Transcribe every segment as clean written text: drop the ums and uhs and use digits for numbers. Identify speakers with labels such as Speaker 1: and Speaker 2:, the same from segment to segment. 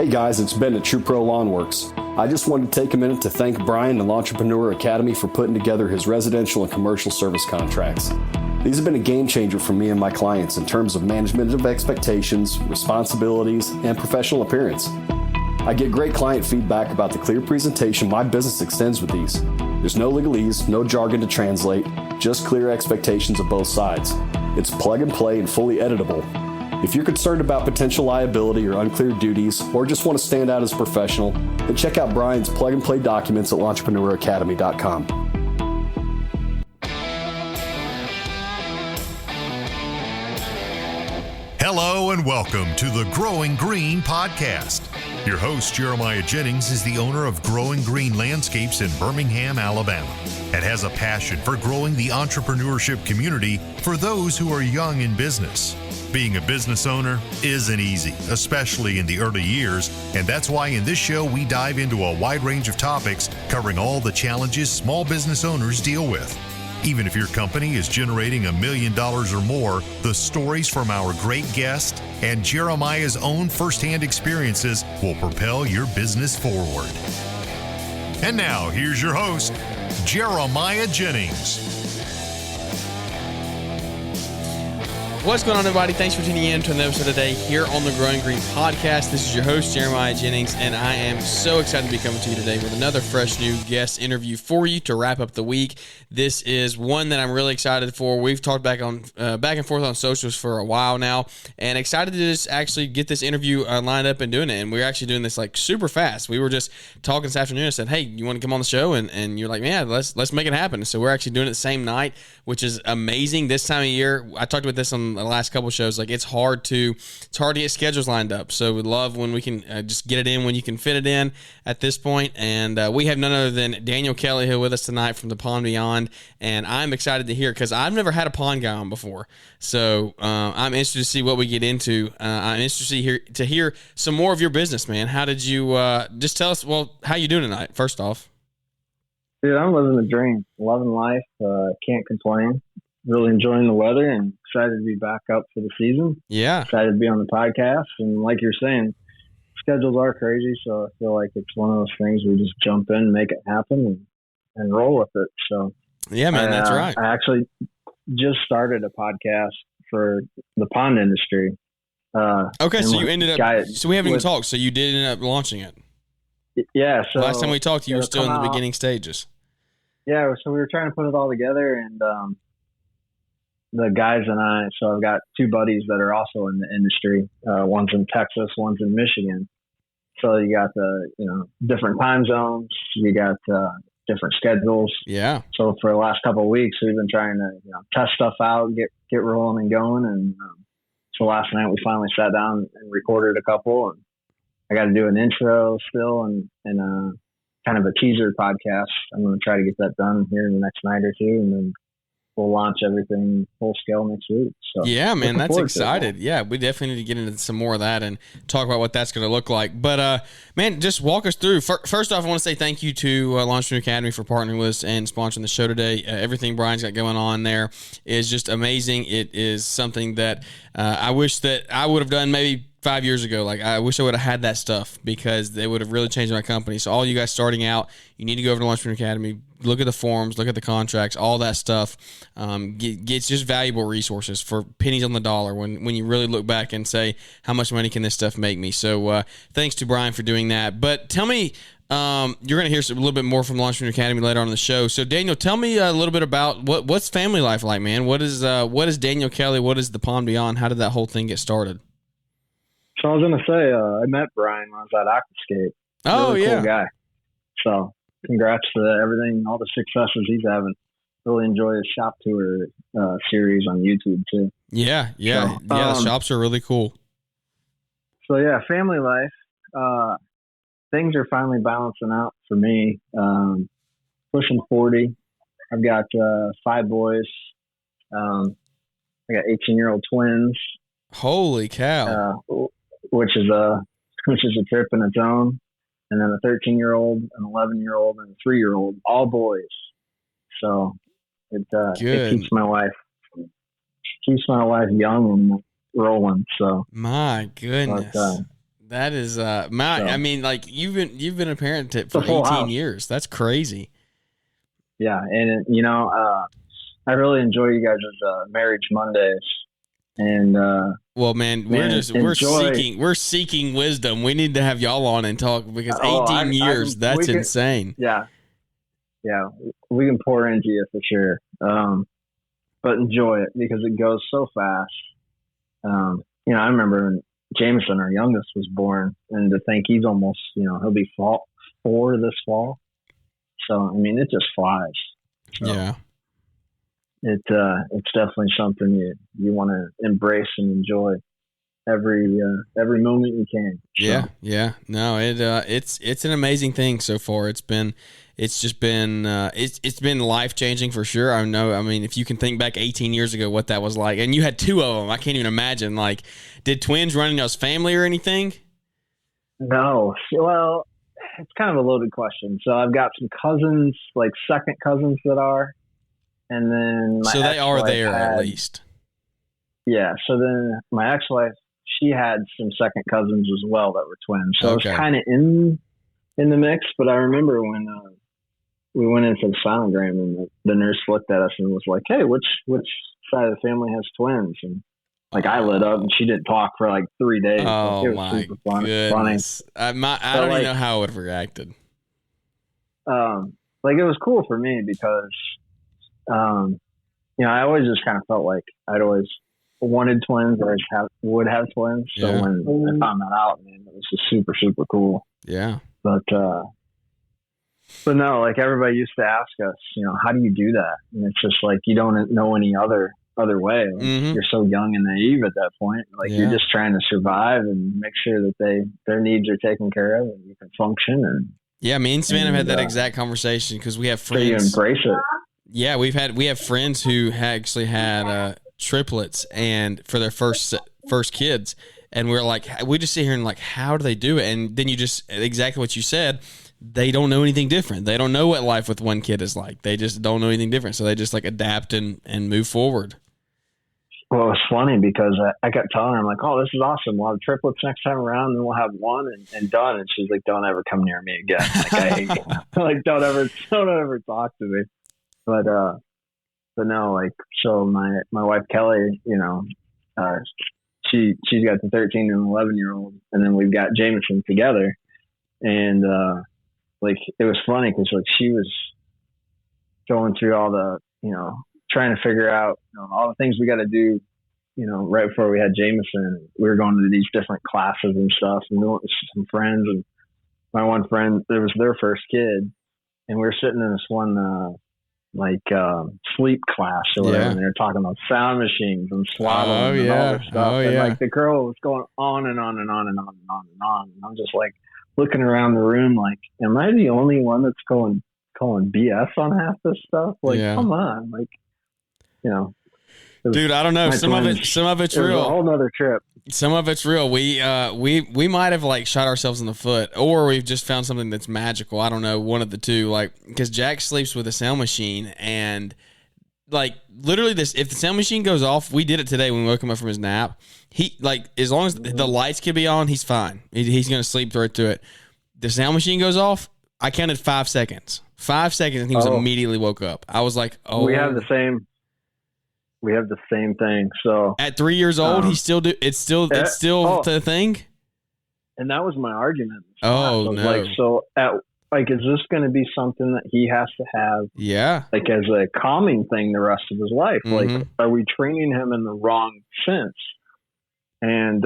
Speaker 1: Hey guys, it's Ben at True Pro Lawn Works. I just wanted to take a minute to thank Brian and Entrepreneur Academy for putting together his residential and commercial service contracts. These have been a game changer for me and my clients in terms of management of expectations, responsibilities, and professional appearance. I get great client feedback about the clear presentation my business extends with these. There's no legalese, no jargon to translate, just clear expectations of both sides. It's plug and play and fully editable. If you're concerned about potential liability or unclear duties, or just want to stand out as a professional, then check out Brian's plug and play documents at entrepreneuracademy.com.
Speaker 2: Hello and welcome to the Growing Green podcast. Your host, Jeremiah Jennings, is the owner of Growing Green Landscapes in Birmingham, Alabama, and has a passion for growing the entrepreneurship community for those who are young in business. Being a business owner isn't easy, especially in the early years, and that's why in this show we dive into a wide range of topics covering all the challenges small business owners deal with. Even if your company is generating $1 million or more, the stories from our great guest and Jeremiah's own firsthand experiences will propel your business forward. And now, here's your host, Jeremiah Jennings.
Speaker 3: What's going on, everybody? Thanks for tuning in to another episode today here on the Growing Green podcast. This is your host, Jeremiah Jennings, and I am so excited to be coming to you today with another fresh new guest interview for you to wrap up the week. This is one that I'm really excited for. We've talked back and forth on socials for a while now, and excited to just actually get this interview lined up and doing it. And we're actually doing this like super fast. We were just talking this afternoon and said, "Hey, you want to come on the show?" And you're like, "Yeah, let's make it happen." So we're actually doing it the same night, which is amazing. This time of year, I talked about this on the last couple of shows. Like it's hard to get schedules lined up. So we love when we can just get it in when you can fit it in at this point. And we have none other than Daniel Kelly here with us tonight from the Pond Beyond. And I'm excited to hear because I've never had a pond guy on before. So I'm interested to see what we get into. I'm interested to hear some more of your business, man. How did you just tell us? Well, how you doing tonight? First off.
Speaker 4: Dude, I'm living the dream, loving life. Can't complain. Really enjoying the weather and excited to be back up for the season.
Speaker 3: Yeah.
Speaker 4: Excited to be on the podcast. And like you're saying, schedules are crazy. So I feel like it's one of those things we just jump in, make it happen and roll with it. So
Speaker 3: yeah, man, that's right.
Speaker 4: I actually just started a podcast for the pond industry.
Speaker 3: Okay. So you ended up, so we haven't even talked. So you did end up launching it.
Speaker 4: Yeah. So
Speaker 3: last time we talked, you were still in the beginning stages.
Speaker 4: Yeah. So we were trying to put it all together and, the guys and I, so I've got two buddies that are also in the industry. One's in Texas, one's in Michigan. So you got the, different time zones. You got different schedules.
Speaker 3: Yeah.
Speaker 4: So for the last couple of weeks, we've been trying to, test stuff out, get rolling and going. And so last night we finally sat down and recorded a couple. And I got to do an intro still and kind of a teaser podcast. I'm going to try to get that done here in the next night or two. And then we'll launch everything full scale next week. So
Speaker 3: yeah, man, that's excited. Yeah, we definitely need to get into some more of that and talk about what that's going to look like. But, man, just walk us through. First off, I want to say thank you to Entrepreneur Academy for partnering with us and sponsoring the show today. Everything Brian's got going on there is just amazing. It is something that I wish that I would have done maybe 5 years ago. Like I wish I would have had that stuff because they would have really changed my company. So all you guys starting out, you need to go over to Entrepreneur Academy, look at the forms, look at the contracts, all that stuff. Gets just valuable resources for pennies on the dollar when you really look back and say, how much money can this stuff make me? So thanks to Brian for doing that. But tell me, you're going to hear a little bit more from the Entrepreneur Academy later on in the show. So Daniel, tell me a little bit about what's family life like, man. What is Daniel Kelly? What is the Pond Beyond? How did that whole thing get started?
Speaker 4: So I was going to say, I met Brian when I was at Aquascape.
Speaker 3: Oh,
Speaker 4: really
Speaker 3: yeah.
Speaker 4: Cool guy. So congrats to everything, all the successes he's having. Really enjoy his shop tour series on YouTube too.
Speaker 3: Yeah. The shops are really cool.
Speaker 4: So yeah, family life. Things are finally balancing out for me. Pushing 40. I've got 5 boys. I got 18-year-old twins.
Speaker 3: Holy cow!
Speaker 4: Which is a trip in its own. And then a 13-year-old, an 11-year-old, and a 3-year-old, all boys. So it keeps my life young and rolling. So
Speaker 3: my goodness, That is I mean, like you've been a parent for 18 years. That's crazy.
Speaker 4: Yeah, and I really enjoy you guys' Marriage Mondays. And
Speaker 3: well, man, we're seeking wisdom. We need to have y'all on and talk because 18 years, that's insane.
Speaker 4: Yeah, we can pour into you for sure. But enjoy it because it goes so fast. I remember when Jameson, our youngest, was born, and to think he's almost, he'll be 4 this fall. So I mean, it just flies. So,
Speaker 3: yeah.
Speaker 4: It's definitely something you want to embrace and enjoy every moment you can. So.
Speaker 3: Yeah. No, it's an amazing thing so far. It's been life changing for sure. I know. I mean, if you can think back 18 years ago, what that was like, and you had 2 of them, I can't even imagine. Like, did twins run in y'all's family or anything?
Speaker 4: No. Well, it's kind of a loaded question. So I've got some cousins, like second cousins that are. And then
Speaker 3: so they are there at least.
Speaker 4: Yeah. So then my ex-wife, she had some second cousins as well that were twins. So it was kind of in the mix. But I remember when we went in for the sonogram and the nurse looked at us and was like, "Hey, which side of the family has twins?" And like I lit up and she didn't talk for like 3 days.
Speaker 3: Oh,
Speaker 4: it was
Speaker 3: my
Speaker 4: super funny.
Speaker 3: goodness. I don't even know how I would have reacted.
Speaker 4: Like it was cool for me because I always just kind of felt like I'd always wanted twins or would have twins. So when I found that out, man, it was just super, super cool.
Speaker 3: Yeah.
Speaker 4: But no, like everybody used to ask us, how do you do that? And it's just like, you don't know any other way. Like, you're so young and naive at that point. Like you're just trying to survive and make sure that their needs are taken care of and you can function. And
Speaker 3: yeah, me and Savannah have had that exact conversation because we have friends.
Speaker 4: So you embrace it.
Speaker 3: Yeah, we have friends who actually had triplets and for their first kids, and we're like, we just sit here and like, how do they do it? And then you just exactly what you said. They don't know anything different. They don't know what life with one kid is like. They just don't know anything different. So they just like adapt and move forward.
Speaker 4: Well, it's funny because I kept telling her, I'm like, oh, this is awesome. We'll have triplets next time around, and then we'll have one and done. And she's like, don't ever come near me again. Like, I hate you. Like, don't ever talk to me. But no, like, so my wife Kelly, she's got the 13 and 11-year-old, and then we've got Jameson together, and like it was funny because like she was going through all the trying to figure out all the things we got to do, right before we had Jameson. We were going to these different classes and stuff, and we went with some friends, and my one friend, it was their first kid, and we were sitting in this one sleep class or whatever, and they're talking about sound machines and swaddling and all this stuff. And like the girl was going on and on and on and on and on and on. And I'm just like looking around the room like, am I the only one that's calling BS on half this stuff? Like, come on. Like,
Speaker 3: dude, I don't know. Some of it's real.
Speaker 4: A whole nother trip.
Speaker 3: Some of it's real. We might have like shot ourselves in the foot, or we've just found something that's magical. I don't know, one of the two. Like, because Jack sleeps with a sound machine, and like literally if the sound machine goes off, we did it today when we woke him up from his nap. He like as long as the lights can be on, he's fine. He's gonna sleep right through it. The sound machine goes off. I counted 5 seconds. 5 seconds, and he was immediately woke up. I was like, oh.
Speaker 4: We have the same thing. So
Speaker 3: at 3 years old, it's still the thing.
Speaker 4: And that was my argument.
Speaker 3: Oh no!
Speaker 4: Like, so is this going to be something that he has to have?
Speaker 3: Yeah. Like
Speaker 4: as a calming thing the rest of his life. Mm-hmm. Like, are we training him in the wrong sense? And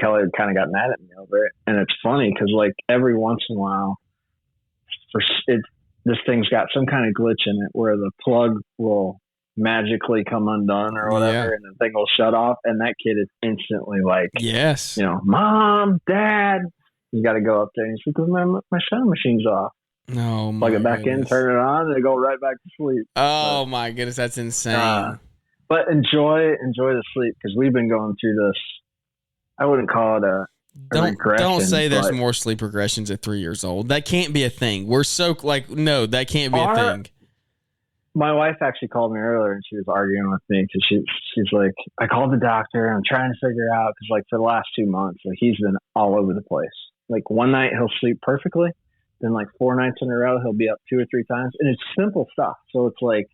Speaker 4: Kelly kind of got mad at me over it, and it's funny because like every once in a while, this thing's got some kind of glitch in it where the plug will magically come undone or whatever, and the thing will shut off, and that kid is instantly like,
Speaker 3: yes,
Speaker 4: Mom, Dad, you got to go up there. And he's like, my sound machine's off.
Speaker 3: No,
Speaker 4: plug it back in, turn it on, and they go right back to sleep.
Speaker 3: Oh my goodness, that's insane.
Speaker 4: But enjoy the sleep because we've been going through this. I wouldn't call it a regression.
Speaker 3: Don't say there's more sleep regressions at 3 years old. That can't be a thing. We're so no, that can't be a thing.
Speaker 4: my wife actually called me earlier and she was arguing with me because she's like, I called the doctor and I'm trying to figure out because like for the last 2 months, like he's been all over the place. Like one night he'll sleep perfectly, then like 4 nights in a row he'll be up 2 or 3 times, and it's simple stuff. So it's like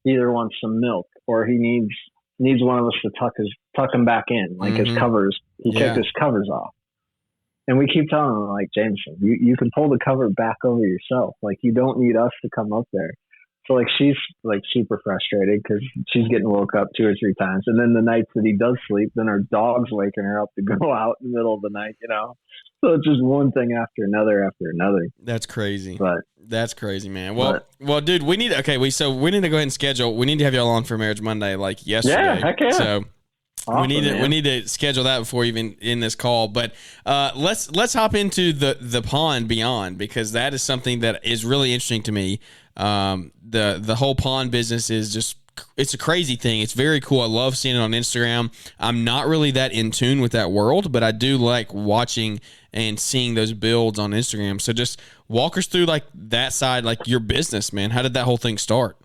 Speaker 4: he either wants some milk or he needs one of us to tuck him back in, like his covers. He took his covers off. And we keep telling him, like, Jameson, you can pull the cover back over yourself. Like, you don't need us to come up there. So, like, she's, like, super frustrated because she's getting woke up 2 or 3 times. And then the nights that he does sleep, then her dog's waking her up to go out in the middle of the night, you know? So it's just one thing after another.
Speaker 3: That's crazy.
Speaker 4: But
Speaker 3: that's crazy, man. Well, dude, we need to go ahead and schedule. We need to have y'all on for Marriage Monday, like yesterday.
Speaker 4: Yeah, heck yeah.
Speaker 3: So
Speaker 4: awesome,
Speaker 3: we need to schedule that before even in this call. But let's hop into the pond beyond, because that is something that is really interesting to me. The whole pond business is just, it's a crazy thing. It's very cool. I love seeing it on Instagram. I'm not really that in tune with that world, but I do like watching and seeing those builds on Instagram. So just walk us through like that side, like your business, man. How did that whole thing start?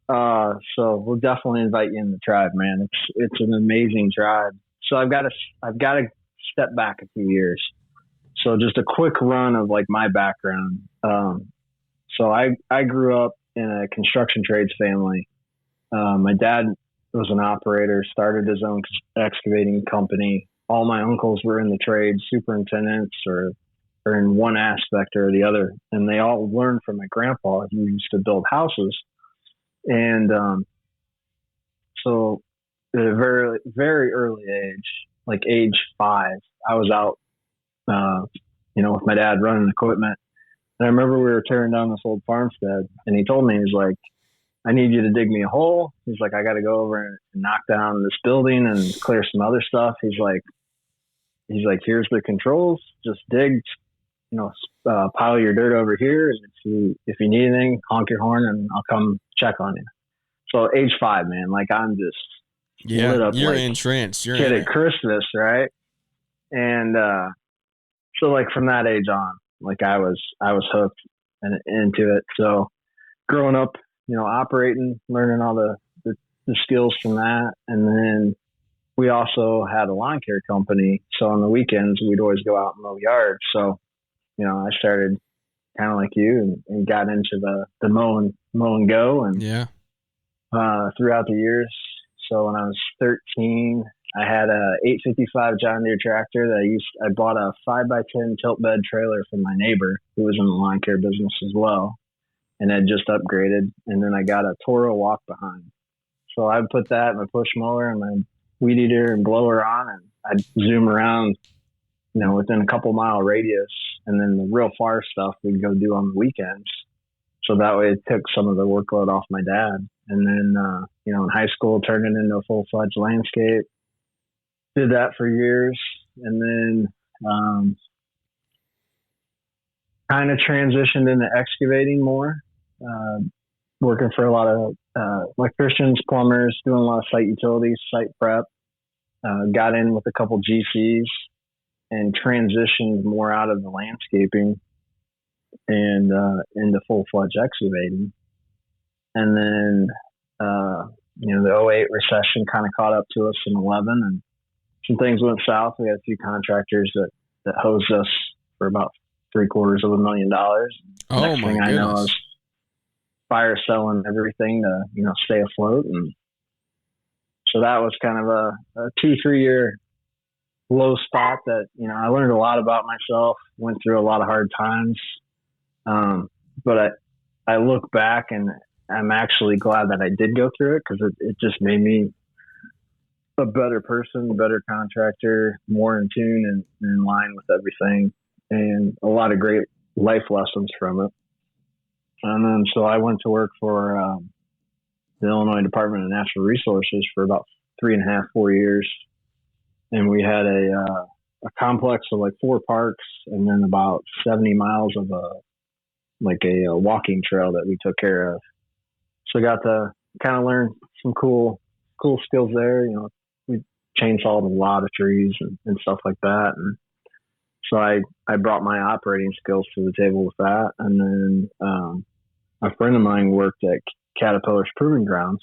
Speaker 4: So we'll definitely invite you in the tribe, man. It's an amazing tribe. So I've got to step back a few years. So just a quick run of like my background. So I grew up in a construction trades family. My dad was an operator, started his own excavating company. All my uncles were in the trades, superintendents or in one aspect or the other. And they all learned from my grandpa. He used to build houses. And so at a very, very early age, like age 5, I was out, with my dad running equipment. And I remember we were tearing down this old farmstead, and he told me, he's like, I need you to dig me a hole. He's like, I got to go over and knock down this building and clear some other stuff. He's like, here's the controls. Just dig, pile your dirt over here. And if you need anything, honk your horn and I'll come check on you. So age 5, man, like I'm just lit up.
Speaker 3: You're
Speaker 4: like
Speaker 3: entrenched. You're
Speaker 4: kid at Christmas, right? And so like from that age on, like I was hooked and into it. So growing up, operating, learning all the skills from that. And then we also had a lawn care company. So on the weekends, we'd always go out and mow yards. So, I started kind of like you and got into the mow and go. And throughout the years. So when I was 13, I had a 855 John Deere tractor that I bought a 5x10 tilt bed trailer from my neighbor who was in the lawn care business as well, and had just upgraded. And then I got a Toro walk behind. So I put that, my push mower and my weed eater and blower on, and I'd zoom around, within a couple mile radius. And then the real far stuff we'd go do on the weekends. So that way it took some of the workload off my dad. And then, in high school, turned it into a full-fledged landscape. Did that for years. And then kind of transitioned into excavating more, working for a lot of electricians, plumbers, doing a lot of site utilities, site prep. Got in with a couple GCs and transitioned more out of the landscaping and into full-fledged excavating. And then, the 08 recession kind of caught up to us in 11, and some things went south. We had a few contractors that hosed us for about $750,000.
Speaker 3: Oh,
Speaker 4: Next
Speaker 3: my
Speaker 4: thing I know,
Speaker 3: goodness.
Speaker 4: I was fire selling everything to, stay afloat. And so that was kind of a 2-3 year low spot that, I learned a lot about myself, went through a lot of hard times. But I look back and I'm actually glad that I did go through it, because it just made me a better person, a better contractor, more in tune and in line with everything, and a lot of great life lessons from it. And then so I went to work for the Illinois Department of Natural Resources for about 3.5-4 years. And we had a complex of like 4 parks and then about 70 miles of a walking trail that we took care of. So I got to kind of learn some cool skills there. We chainsawed a lot of trees and stuff like that. And so I brought my operating skills to the table with that. And then a friend of mine worked at Caterpillar's proving grounds.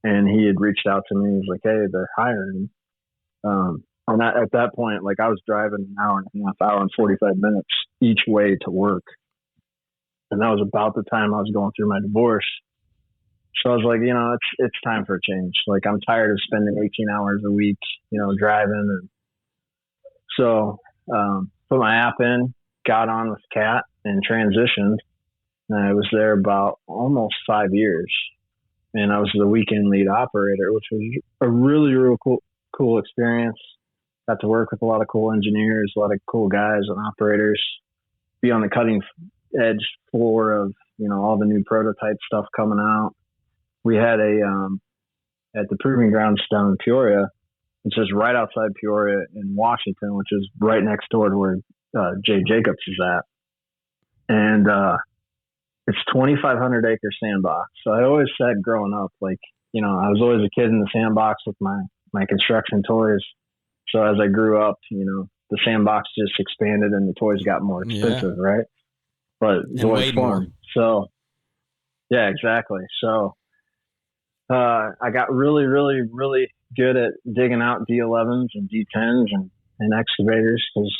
Speaker 4: And he had reached out to me. He was like, "Hey, they're hiring." And at that point, like, I was driving an hour and a half, hour and 45 minutes each way to work. And that was about the time I was going through my divorce. So I was like, it's time for a change. Like, I'm tired of spending 18 hours a week, driving. And so, put my app in, got on with Cat and transitioned. And I was there about almost 5 years. And I was the weekend lead operator, which was a really, really cool experience. Got to work with a lot of cool engineers, a lot of cool guys and operators, be on the cutting edge floor of, all the new prototype stuff coming out. We had at the proving grounds down in Peoria, which is right outside Peoria in Washington, which is right next door to where Jay Jacobs is at. And it's 2,500 acre sandbox. So I always said growing up, like, I was always a kid in the sandbox with my construction toys. So as I grew up, the sandbox just expanded and the toys got more expensive, right? But it was fun. So, yeah, exactly. So I got really, really, really good at digging out D11s and D10s and excavators, because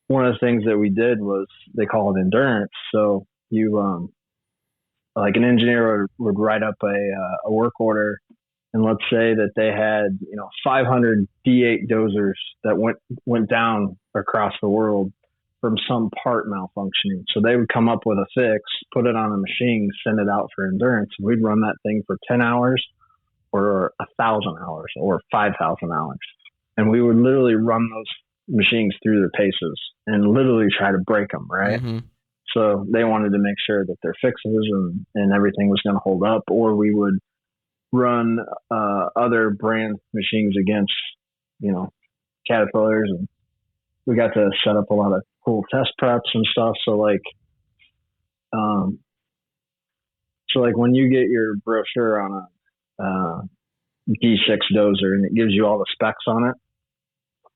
Speaker 4: one of the things that we did was, they call it endurance. So you, like, an engineer would write up a work order, and let's say that they had, 500 D8 dozers that went down across the world from some part malfunctioning. So they would come up with a fix, put it on a machine, send it out for endurance. We'd run that thing for 10 hours or 1,000 hours or 5,000 hours. And we would literally run those machines through their paces and literally try to break them, right? Mm-hmm. So they wanted to make sure that their fixes and everything was going to hold up, or we would run other brand machines against, Caterpillars. And we got to set up a lot of cool test preps and stuff. So like when you get your brochure on a D6 dozer and it gives you all the specs on it,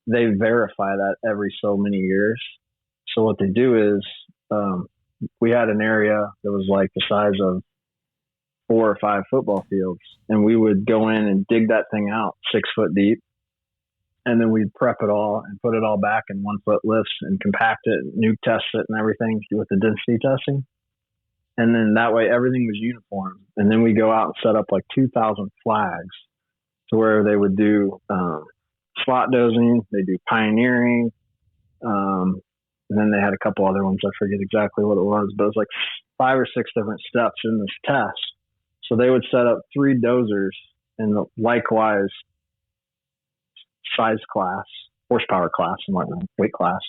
Speaker 4: they verify that every so many years. So what they do is, we had an area that was like the size of 4 or 5 football fields, and we would go in and dig that thing out 6 foot deep, and then we'd prep it all and put it all back in 1 foot lifts and compact it, nuke test it and everything with the density testing. And then that way everything was uniform. And then we go out and set up like 2,000 flags to where they would do slot dozing, they do pioneering, and then they had a couple other ones. I forget exactly what it was, but it was like 5 or 6 different steps in this test. So they would set up 3 dozers in the likewise size class, horsepower class, and whatnot, weight class.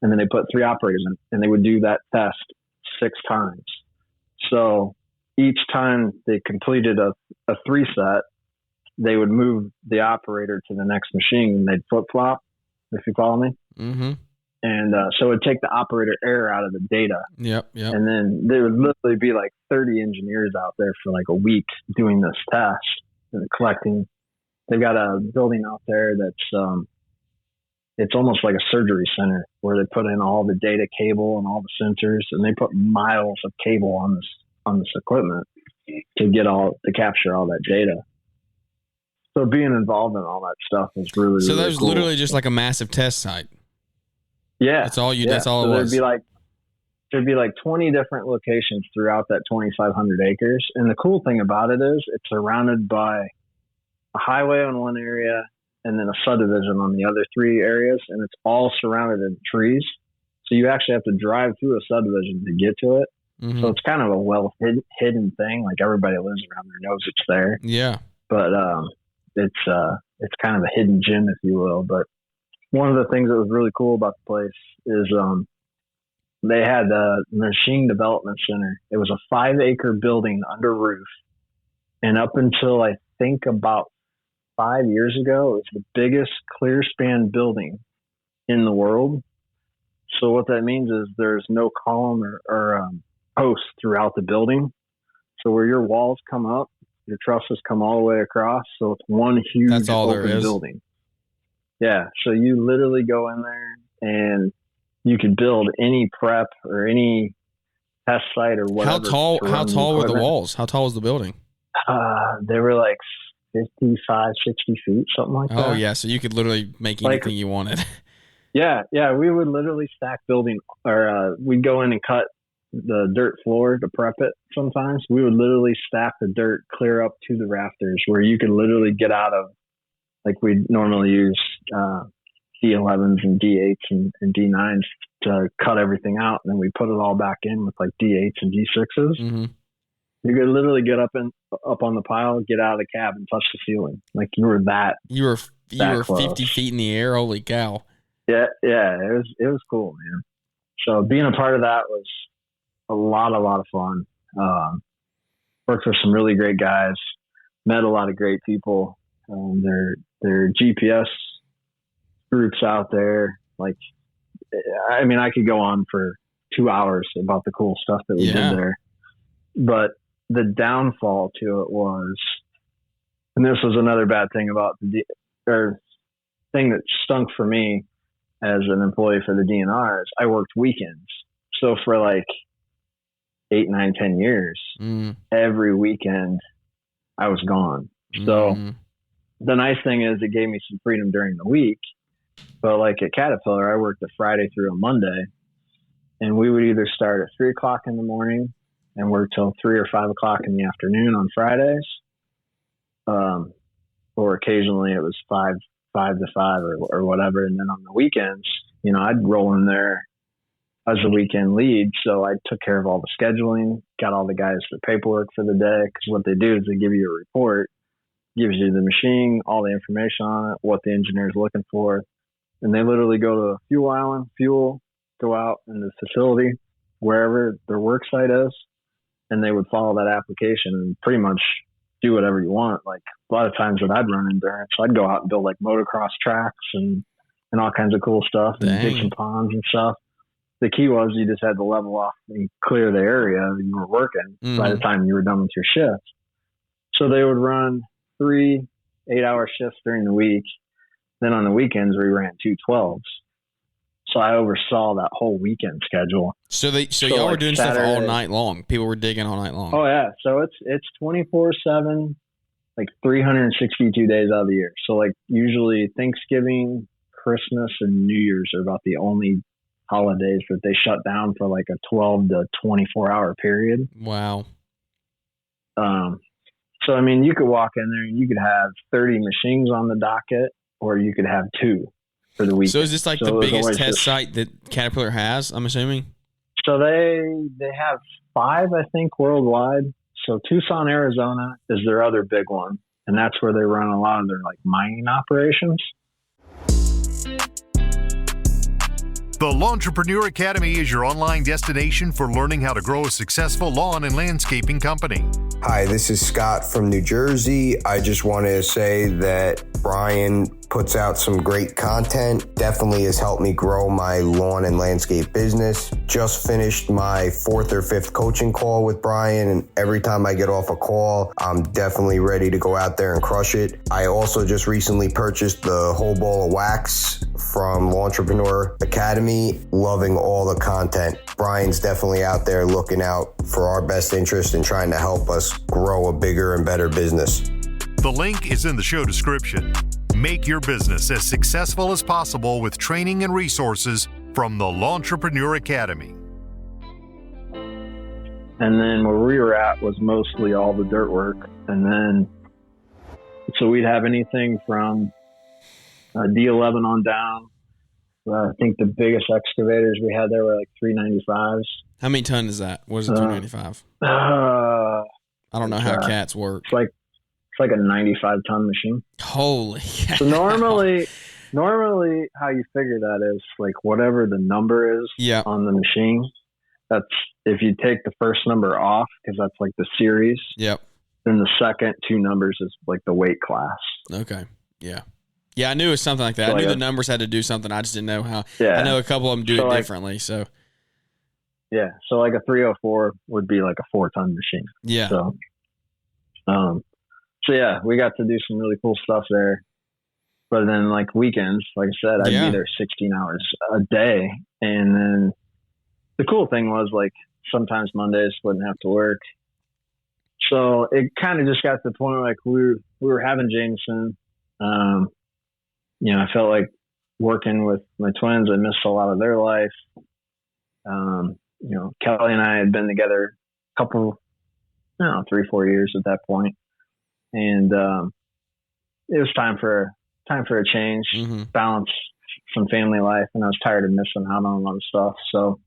Speaker 4: And then they put 3 operators in, and they would do that test 6 times. So each time they completed a 3 set, they would move the operator to the next machine, and they'd flip flop, if you follow me. Mm-hmm. And so it would take the operator error out of the data. Yep. And then there would literally be like 30 engineers out there for like a week doing this test and collecting. They've got a building out there that's it's almost like a surgery center where they put in all the data cable and all the sensors, and they put miles of cable on this equipment to capture all that data. So being involved in all that stuff is really,
Speaker 3: so
Speaker 4: really
Speaker 3: that was
Speaker 4: cool.
Speaker 3: Literally just like a massive test site.
Speaker 4: Yeah.
Speaker 3: That's all that's all
Speaker 4: so
Speaker 3: it was.
Speaker 4: There'd be like 20 different locations throughout that 2,500 acres. And the cool thing about it is it's surrounded by a highway on one area and then a subdivision on the other 3 areas. And it's all surrounded in trees. So you actually have to drive through a subdivision to get to it. Mm-hmm. So it's kind of a well hidden thing. Like everybody lives around there knows it's there.
Speaker 3: Yeah.
Speaker 4: But it's kind of a hidden gem, if you will. But one of the things that was really cool about the place is they had a machine development center. It was a 5-acre building under roof. And up until I think about 5 years ago, it was the biggest clear span building in the world. So what that means is there's no column or posts throughout the building. So where your walls come up, your trusses come all the way across. So it's one huge open building. Yeah. So you literally go in there and you could build any prep or any test site or whatever.
Speaker 3: How tall were the walls? How tall was the building?
Speaker 4: They were like 55, 60 feet, something like that.
Speaker 3: Oh yeah, so you could literally make anything you wanted.
Speaker 4: Yeah, we would literally stack building, or we'd go in and cut the dirt floor to prep it. Sometimes we would literally stack the dirt clear up to the rafters, where you could literally get out of, like we'd normally use D11s and D8s and D9s to cut everything out, and then we put it all back in with like D8s and D6s.
Speaker 3: Mm-hmm.
Speaker 4: You could literally get up on the pile, get out of the cab, and touch the ceiling. Like you were that. You were
Speaker 3: 50 feet in the air. Holy cow!
Speaker 4: Yeah, it was cool, man. So being a part of that was a lot of fun. Worked with some really great guys, met a lot of great people. Their GPS groups out there. Like, I mean, I could go on for 2 hours about the cool stuff that we did there. But the downfall to it was, and this was another bad thing about thing that stunk for me as an employee for the DNR, is I worked weekends. So for like 8, 9, 10 years, every weekend I was gone. So the nice thing is it gave me some freedom during the week. But like at Caterpillar, I worked a Friday through a Monday, and we would either start at 3 o'clock in the morning and work till 3 or 5 o'clock in the afternoon on Fridays. Or occasionally it was 5 to 5 or whatever. And then on the weekends, you know, I'd roll in there as a weekend lead. So I took care of all the scheduling, got all the guys the paperwork for the day. Cause what they do is they give you a report, gives you the machine, all the information on it, what the engineer is looking for. And they literally go to a fuel island, go out in the facility, wherever their work site is. And they would follow that application and pretty much do whatever you want. Like a lot of times when I'd run endurance, I'd go out and build like motocross tracks and all kinds of cool stuff and dig some ponds and stuff. The key was you just had to level off and clear the area you were working by the time you were done with your shift. So they would run 3 8-hour shifts during the week. Then on the weekends, we ran 2 12s. So I oversaw that whole weekend schedule. So
Speaker 3: y'all were doing Saturday, stuff all night long. People were digging all night long.
Speaker 4: Oh yeah. So it's 24/7, like 362 days out of the year. So like usually Thanksgiving, Christmas, and New Year's are about the only holidays that they shut down for like a 12 to 24 hour period.
Speaker 3: Wow.
Speaker 4: So I mean, you could walk in there and you could have 30 machines on the docket, or you could have 2. For the weekend.
Speaker 3: So is this like the biggest test site that Caterpillar has, I'm assuming?
Speaker 4: So they have 5, I think, worldwide. So Tucson, Arizona is their other big one. And that's where they run a lot of their like mining operations.
Speaker 2: The Lawntrepreneur Academy is your online destination for learning how to grow a successful lawn and landscaping company.
Speaker 5: Hi, this is Scott from New Jersey. I just want to say that Brian puts out some great content. Definitely has helped me grow my lawn and landscape business. Just finished my 4th or 5th coaching call with Brian, and every time I get off a call, I'm definitely ready to go out there and crush it. I also just recently purchased the whole ball of wax from Lawntrepreneur Academy. Loving all the content. Brian's definitely out there looking out for our best interest and trying to help us grow a bigger and better business.
Speaker 2: The link is in the show description. Make your business as successful as possible with training and resources from the Lawntrepreneur Academy.
Speaker 4: And then where we were at was mostly all the dirt work. And then, so we'd have anything from D11 on down. I think the biggest excavators we had there were like 395s.
Speaker 3: How many ton is that? What is it, 395?
Speaker 4: I
Speaker 3: don't know how cats work.
Speaker 4: It's like a 95-ton machine.
Speaker 3: Holy cow.
Speaker 4: So normally how you figure that is like whatever the number is on the machine. That's if you take the first number off, because that's like the series.
Speaker 3: Yep.
Speaker 4: Then the second 2 numbers is like the weight class.
Speaker 3: Okay. Yeah. Yeah, I knew it was something like that. So I knew the numbers had to do something. I just didn't know how. Yeah. I know a couple of them do it differently. So.
Speaker 4: Yeah. So like a 304 would be like a 4-ton machine.
Speaker 3: Yeah.
Speaker 4: So yeah, we got to do some really cool stuff there. But then like weekends, like I said, I'd be there 16 hours a day. And then the cool thing was, like, sometimes Mondays wouldn't have to work. So it kind of just got to the point where, like, we were having Jameson. I felt like working with my twins, I missed a lot of their life. Kelly and I had been together a couple, 3-4 years at that point. And it was time for a change, balance some family life. And I was tired of missing out on a lot of stuff. So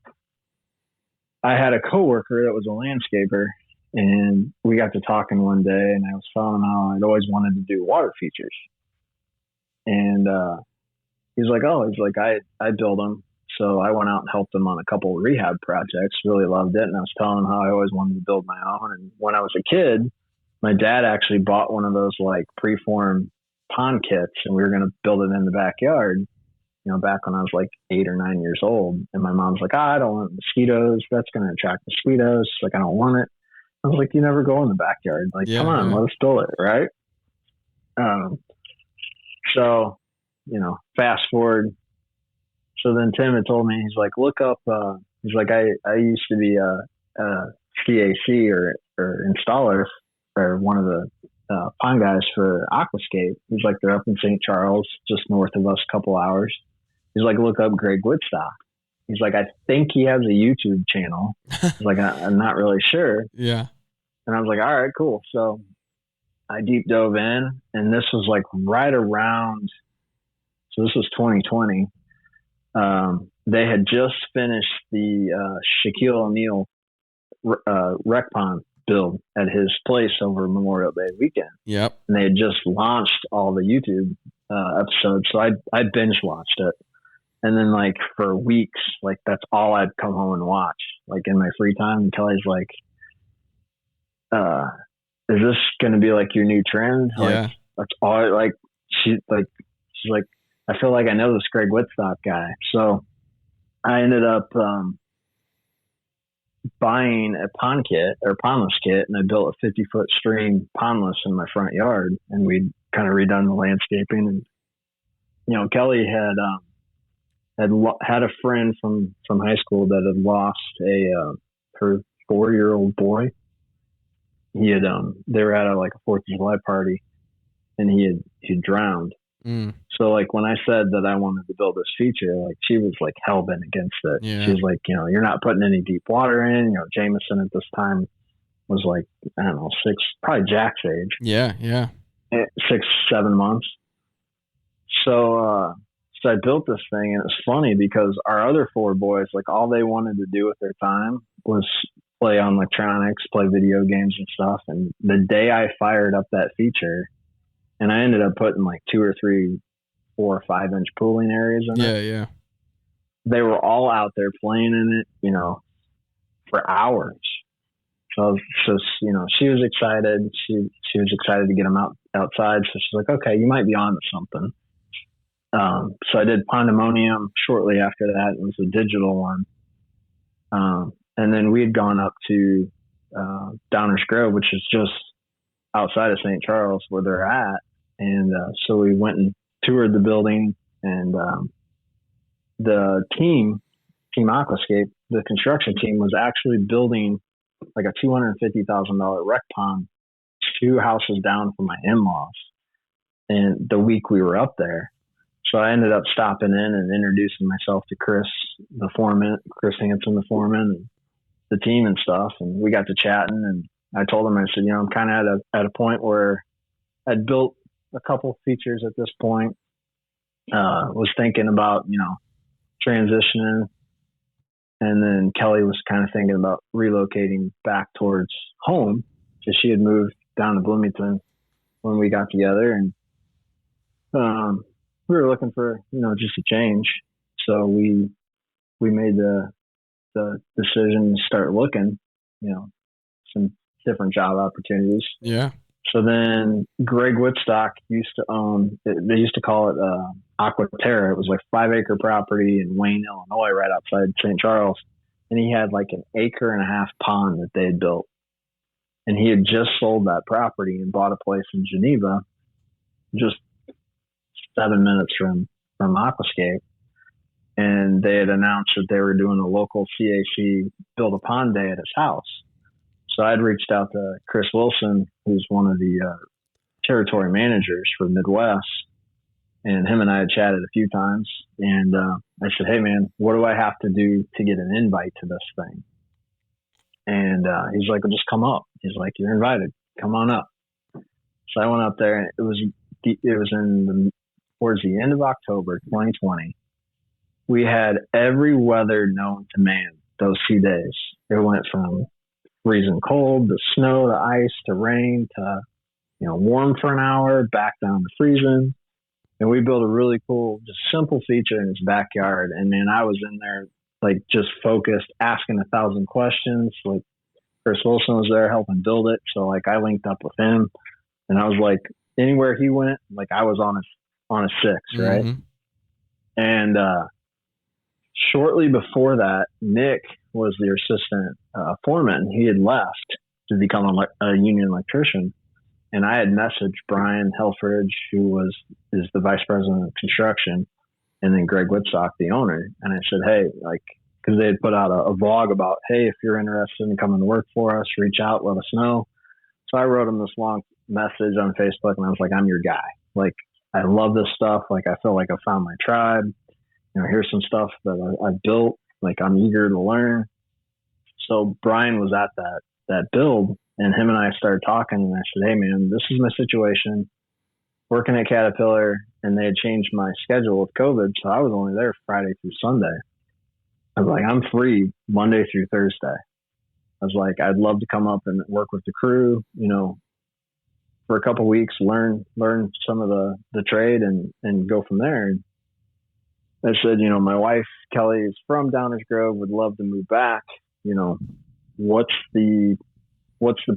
Speaker 4: I had a coworker that was a landscaper, and we got to talking one day, and I was telling him how I'd always wanted to do water features. And he's like, I build them. So I went out and helped him on a couple of rehab projects, really loved it. And I was telling him how I always wanted to build my own. And when I was a kid, my dad actually bought one of those like preform pond kits, and we were going to build it in the backyard, back when I was like 8 or 9 years old. And my mom's like, I don't want mosquitoes. That's going to attract mosquitoes. She's like, I don't want it. I was like, you never go in the backyard. Like, come on, let us build it. Right. So, fast forward. So then Tim had told me, he's like, look up, he's like, I used to be a CAC or installer or one of the pond guys for Aquascape. He's like, they're up in St. Charles, just north of us, a couple hours. He's like, look up Greg Woodstock. He's like, I think he has a YouTube channel. He's like, I'm not really sure.
Speaker 3: Yeah.
Speaker 4: And I was like, all right, cool. So I deep dove in, and this was like right around, so this was 2020. They had just finished the Shaquille O'Neal rec pond build at his place over Memorial Day weekend.
Speaker 3: Yep.
Speaker 4: And they had just launched all the YouTube episodes. So I binge watched it. And then like for weeks, like that's all I'd come home and watch, like in my free time. And Kelly's like, is this going to be like your new trend?
Speaker 3: Yeah.
Speaker 4: Like that's all she's like, I feel like I know this Greg Woodstock guy. So I ended up buying a pond kit or pondless kit, and I built a 50-foot stream pondless in my front yard, and we'd kind of redone the landscaping. And Kelly had a friend from high school that had lost her 4-year-old boy. He had they were at a 4th of July party, and he had drowned. So like when I said that I wanted to build this feature, like she was like hell bent against it.
Speaker 3: Yeah.
Speaker 4: She was like, you're not putting any deep water in. Jameson at this time was like, I don't know, 6, probably Jack's age.
Speaker 3: Yeah.
Speaker 4: 6-7 months. So I built this thing, and it's funny because our other 4 boys, like all they wanted to do with their time was play on electronics, play video games and stuff. And the day I fired up that feature, and I ended up putting like 2 or 3, 4 or 5 inch pooling areas in it.
Speaker 3: Yeah.
Speaker 4: They were all out there playing in it, for hours. So she was excited. She was excited to get them outside. So she's like, okay, you might be on to something. So I did Pandemonium shortly after that. It was a digital one. And then we had gone up to Downers Grove, which is just outside of St. Charles where they're at. And so we went and toured the building, and the team Aquascape, the construction team, was actually building like a $250,000 rec pond 2 houses down from my in-laws. And the week we were up there, so I ended up stopping in and introducing myself to Chris Hansen, the foreman, and the team and stuff. And we got to chatting, and I told him, I said, I'm kind of at a point where I'd built a couple features at this point. Was thinking about, transitioning. And then Kelly was kind of thinking about relocating back towards home, because she had moved down to Bloomington when we got together. And we were looking for, just a change. So we made the decision to start looking, some different job opportunities.
Speaker 3: Yeah.
Speaker 4: So then Greg Woodstock used to own, they used to call it Aquaterra. It was like 5-acre property in Wayne, Illinois, right outside St. Charles. And he had like an 1.5 acre pond that they had built. And he had just sold that property and bought a place in Geneva, just 7 minutes from Aquascape. and they had announced that they were doing a local CAC Build a Pond Day at his house. So I'd reached out to Chris Wilson, who's one of the territory managers for Midwest, and him and I had chatted a few times. And I said, "Hey, man, what do I have to do to get an invite to this thing?" And he's like, "Well, just come up." He's like, "You're invited. Come on up." So I went up there, and it was towards the end of October 2020. We had every weather known to man those 2 days. It went from freezing cold to snow to ice to rain to, warm for an hour, back down to freezing. And we built a really cool, just simple feature in his backyard. And man, I was in there like just focused, asking 1,000 questions. Like Chris Wilson was there helping build it. So like I linked up with him, and I was like, anywhere he went, like I was on a six, right?
Speaker 3: Mm-hmm.
Speaker 4: And shortly before that, Nick was the assistant foreman. He had left to become a union electrician. And I had messaged Brian Helfridge, who is the vice president of construction, and then Greg Whitsock, the owner. And I said, hey, because they had put out a vlog about, hey, if you're interested in coming to work for us, reach out, let us know. So I wrote him this long message on Facebook, and I was like, I'm your guy. Like, I love this stuff. Like, I feel like I found my tribe. Here's some stuff that I built. Like, I'm eager to learn. So Brian was at that build, and him and I started talking, and I said, hey, man, this is my situation. Working at Caterpillar, and they had changed my schedule with COVID, so I was only there Friday through Sunday. I was like, I'm free Monday through Thursday. I was like, I'd love to come up and work with the crew, for a couple of weeks, learn some of the trade and go from there. And I said, my wife, Kelly, is from Downers Grove, would love to move back. What's the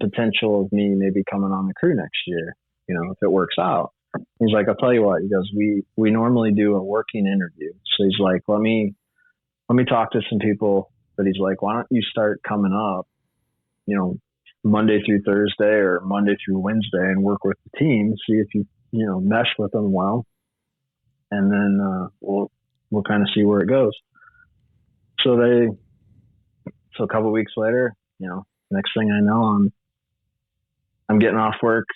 Speaker 4: potential of me maybe coming on the crew next year, if it works out? He's like, I'll tell you what. He goes, we normally do a working interview. So he's like, let me talk to some people. But he's like, why don't you start coming up, Monday through Thursday or Monday through Wednesday and work with the team, see if you, mesh with them well. And then we'll kind of see where it goes. So a couple of weeks later, next thing I know, I'm getting off work,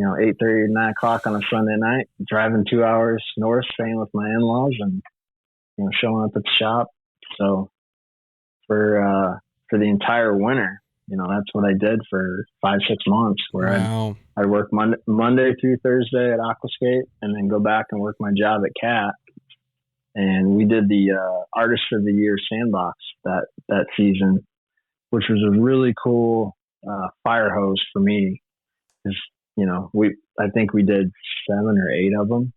Speaker 4: 8:30, 9 o'clock on a Sunday night, driving 2 hours north, staying with my in-laws, and showing up at the shop. So for the entire winter, that's what I did for 5-6 months, where
Speaker 3: Wow.
Speaker 4: I'd work Monday through Thursday at Aquascape, and then go back and work my job at Cat. And we did the Artist of the Year Sandbox that season, which was a really cool fire hose for me. Because, I think we did 7 or 8 of them,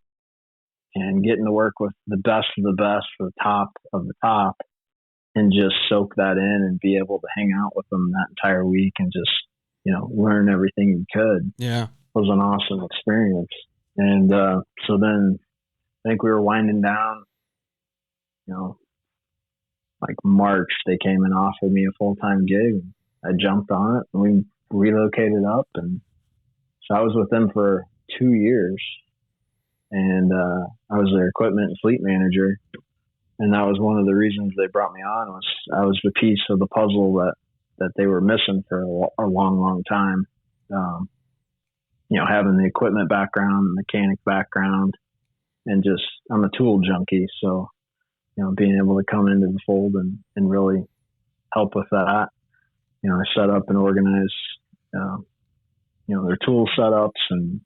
Speaker 4: and getting to work with the best of the best, the top of the top, and just soak that in and be able to hang out with them that entire week and just, learn everything you could.
Speaker 3: Yeah.
Speaker 4: Was an awesome experience. And so then I think we were winding down, like March, they came and offered me a full-time gig. I jumped on it, and we relocated up, and so I was with them for 2 years, and I was their equipment and fleet manager. And that was one of the reasons they brought me on, was I was the piece of the puzzle that they were missing for a long, long time. Having the equipment background, mechanic background, and just, I'm a tool junkie. So, being able to come into the fold and really help with that. I set up and organized, their tool setups and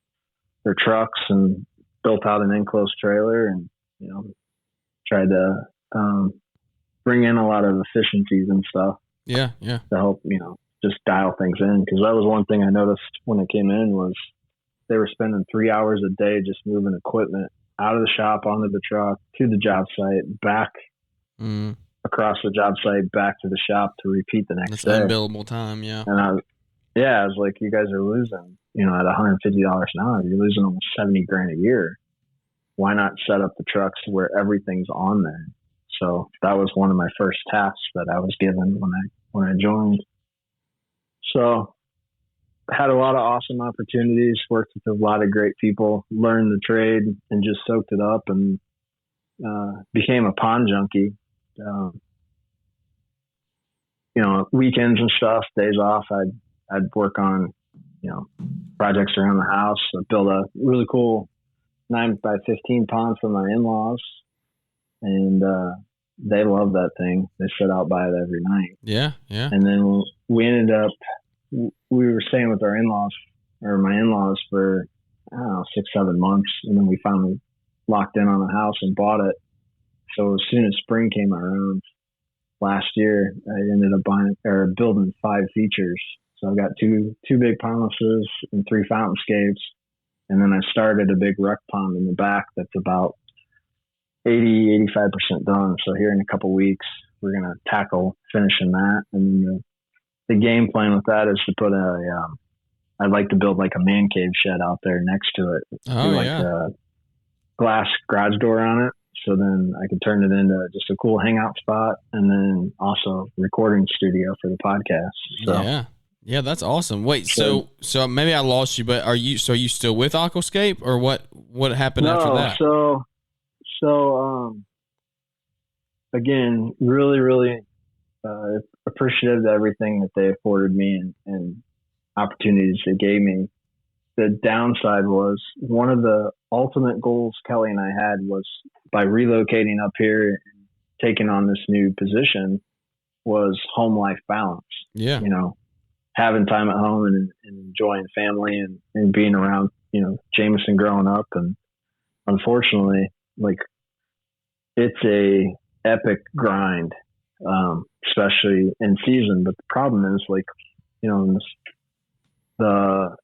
Speaker 4: their trucks, and built out an enclosed trailer, and, tried to bring in a lot of efficiencies and stuff.
Speaker 3: Yeah.
Speaker 4: To help, just dial things in. Because that was one thing I noticed when I came in, was they were spending 3 hours a day just moving equipment out of the shop, onto the truck, to the job site, back across the job site, back to the shop to repeat the next day.
Speaker 3: That's unbillable time, yeah.
Speaker 4: And I was like, you guys are losing, at $150 an hour, you're losing almost $70,000 a year. Why not set up the trucks where everything's on there? So that was one of my first tasks that I was given when I joined. So had a lot of awesome opportunities, worked with a lot of great people, learned the trade, and just soaked it up. And became a pond junkie. Weekends and stuff, days off, I'd work on, projects around the house. I built a really cool 9x15 pond for my in-laws, and they love that thing. They sit out by it every night.
Speaker 3: Yeah.
Speaker 4: And then we ended up, we were staying with my in-laws for, I don't know, 6-7 months. And then we finally locked in on a house and bought it. So as soon as spring came around last year, I ended up building 5 features. So I've got two big pondlesses and 3 fountainscapes. And then I started a big rec pond in the back that's about 85% done. So here in a couple weeks, we're going to tackle finishing that. And the game plan with that is to put I'd like to build like a man cave shed out there next to it.
Speaker 3: Oh,
Speaker 4: a glass garage door on it. So then I could turn it into just a cool hangout spot, and then also recording studio for the podcast. So,
Speaker 3: yeah, that's awesome. Wait, so maybe I lost you, but are you still with Aquascape, or what happened after that?
Speaker 4: So again, really, really appreciative of everything that they afforded me and opportunities they gave me. The downside was, one of the ultimate goals Kelly and I had was, by relocating up here and taking on this new position, was home life balance.
Speaker 3: Yeah.
Speaker 4: Having time at home and enjoying family and being around, Jameson growing up. And unfortunately, like, it's a epic grind, especially in season. But the problem is, like, in the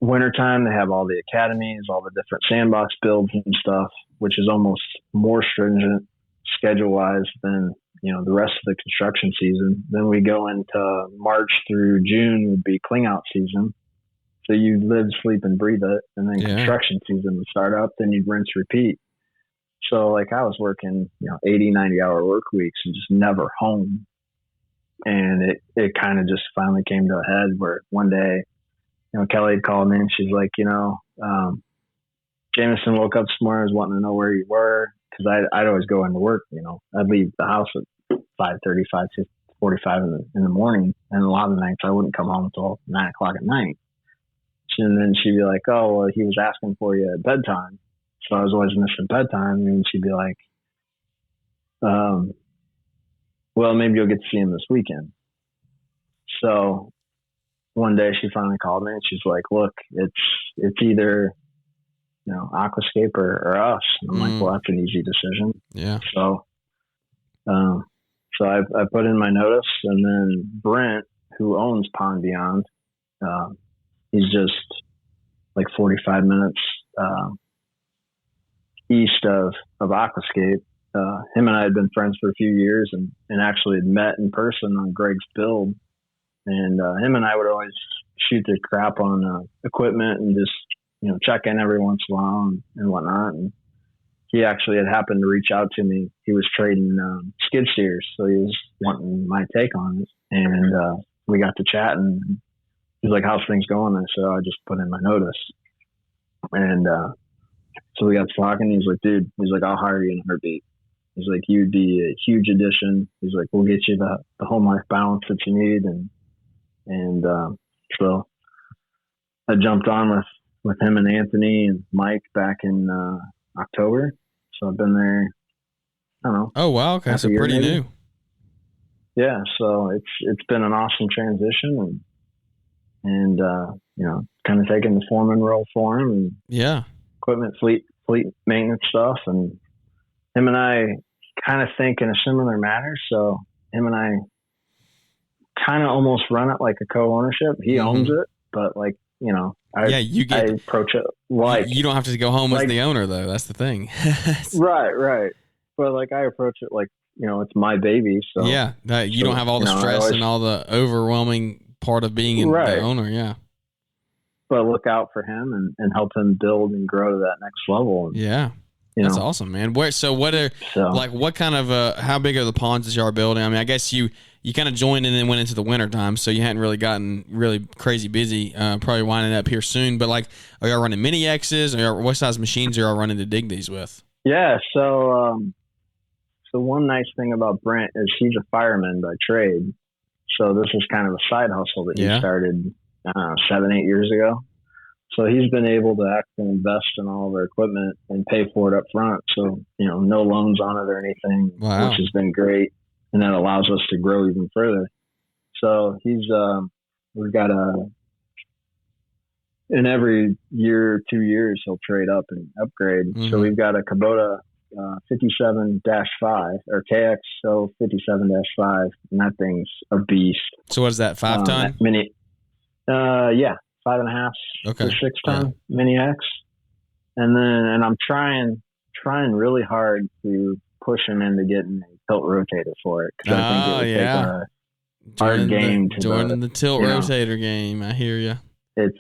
Speaker 4: wintertime, they have all the academies, all the different sandbox builds and stuff, which is almost more stringent schedule-wise than, the rest of the construction season. Then we go into March through June would be cling-out season. So you live, sleep, and breathe it. And then construction season would start up, then you'd rinse, repeat. So, like, I was working, 80, 90-hour work weeks and just never home. And it kind of just finally came to a head where one day, Kelly had called me and she's like, Jameson woke up this morning, was wanting to know where you were. Cause I'd always go into work, I'd leave the house at 5:30, 5:45 in the morning. And a lot of the nights I wouldn't come home until 9 o'clock at night. And then she'd be like, oh, well, he was asking for you at bedtime. So I was always missing bedtime. And she'd be like, well, maybe you'll get to see him this weekend. So one day she finally called me and she's like, look, it's either, Aquascape or us. And I'm like, well, that's an easy decision.
Speaker 3: Yeah.
Speaker 4: So, I put in my notice, and then Brent, who owns Pond Beyond, he's just like 45 minutes, east of Aquascape. Him and I had been friends for a few years and actually had met in person on Greg's build. And him and I would always shoot the crap on equipment and just, check in every once in a while and whatnot. And he actually had happened to reach out to me. He was trading skid steers, so he was wanting my take on it. And we got to chat, and he's like, how's things going? And so I just put in my notice. And so we got to talking. He's like, dude, I'll hire you in a heartbeat. He's like, you'd be a huge addition. He's like, we'll get you the home life balance that you need. And so I jumped on with him and Anthony and Mike back in October. So I've been there, I don't know.
Speaker 3: Oh, wow. Okay. So pretty new.
Speaker 4: Yeah. So it's been an awesome transition and kind of taking the foreman role for him and equipment, fleet maintenance stuff. And him and I kind of think in a similar manner. So him and I kind of almost run it like a co-ownership. He owns it, but like, I approach it like
Speaker 3: you don't have to go home as the owner, though. That's the thing.
Speaker 4: Right. But like I approach it like it's my baby. So
Speaker 3: you don't have all the stress and all the overwhelming part of being the owner. Yeah.
Speaker 4: But look out for him and help him build and grow to that next level. And,
Speaker 3: that's awesome, man. What kind of how big are the ponds that you are building? I mean, I guess you kind of joined and then went into the winter time, so you hadn't really gotten really crazy busy. Probably winding up here soon. But like, are y'all running mini X's? Or what size machines are y'all running to dig these with?
Speaker 4: Yeah. So one nice thing about Brent is he's a fireman by trade. So this is kind of a side hustle that he started 7-8 years ago. So he's been able to actually invest in all of our equipment and pay for it up front. So, no loans on it or anything, which has been great. And that allows us to grow even further. So we've got in every year, 2 years, he'll trade up and upgrade. Mm-hmm. So we've got a Kubota 57-5 or KXO 57-5, and that thing's a beast.
Speaker 3: So what is that, 5 ton?
Speaker 4: Mini, 5.5 to 6 ton mini X. And I'm trying really hard to push him into getting a tilt rotator for it. Cause I think it would take our game to
Speaker 3: joining the tilt rotator game. I hear you.
Speaker 4: It's